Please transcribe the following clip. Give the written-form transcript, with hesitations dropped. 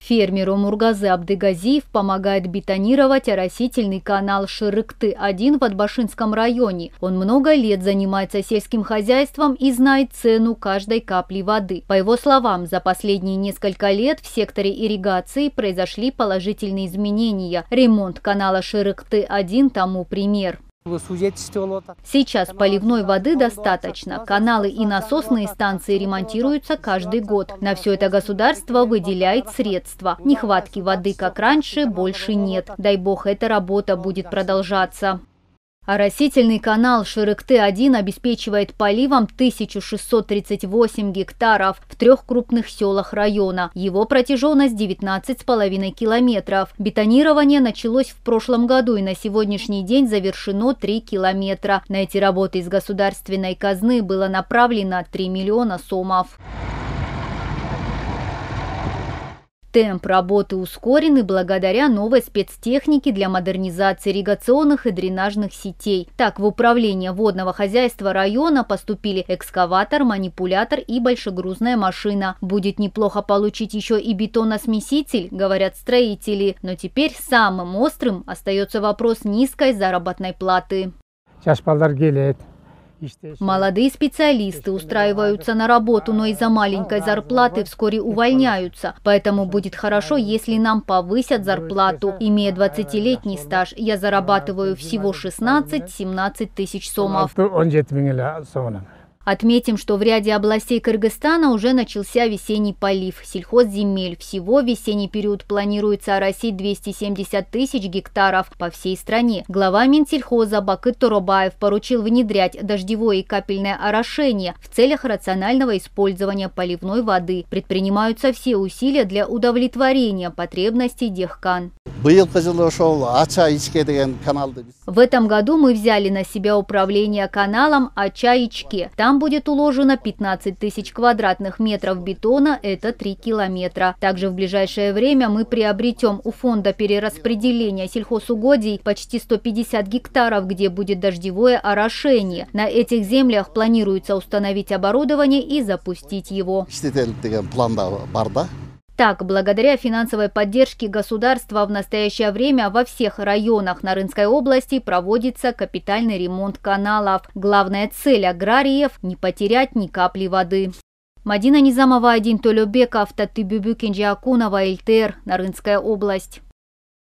Фермеру Мургазе Абдыгазиев помогает бетонировать оросительный канал Шырыкты-1 в Атбашинском районе. Он много лет занимается сельским хозяйством и знает цену каждой капли воды. По его словам, за последние несколько лет в секторе ирригации произошли положительные изменения. Ремонт канала Шырыкты-1 тому пример. Сейчас поливной воды достаточно. Каналы и насосные станции ремонтируются каждый год. На все это государство выделяет средства. Нехватки воды, как раньше, больше нет. Дай бог, эта работа будет продолжаться. Оросительный канал Шырыкты-1 обеспечивает поливом 1638 гектаров в 3 крупных селах района. Его протяженность 19,5 километров. Бетонирование началось в прошлом году и на сегодняшний день завершено 3 километра. На эти работы из государственной казны было направлено 3 миллиона сомов. Темп работы ускорены благодаря новой спецтехнике для модернизации ирригационных и дренажных сетей. Так, в управление водного хозяйства района поступили экскаватор, манипулятор и большегрузная машина. Будет неплохо получить еще и бетоносмеситель, говорят строители. Но теперь самым острым остается вопрос низкой заработной платы. Молодые специалисты устраиваются на работу, но из-за маленькой зарплаты вскоре увольняются. Поэтому будет хорошо, если нам повысят зарплату. Имея 20-летний стаж, я зарабатываю всего 16-17 тысяч сомов. Отметим, что в ряде областей Кыргызстана уже начался весенний полив сельхозземель. Всего в весенний период планируется оросить 270 тысяч гектаров по всей стране. Глава Минсельхоза Бакыт Торобаев поручил внедрять дождевое и капельное орошение в целях рационального использования поливной воды. Предпринимаются все усилия для удовлетворения потребностей дехкан. В этом году мы взяли на себя управление каналом Ача-Ичке. Там будет уложено 15 тысяч квадратных метров бетона, это 3 километра. Также в ближайшее время мы приобретем у фонда перераспределения сельхозугодий почти 150 гектаров, где будет дождевое орошение. На этих землях планируется установить оборудование и запустить его. Так, благодаря финансовой поддержке государства в настоящее время во всех районах Нарынской области проводится капитальный ремонт каналов. Главная цель аграриев – не потерять ни капли воды. Мадина Низамова, Айдин Толёбеков, Татыбүбү Кенжеакунова, ЛТР, Нарынская область.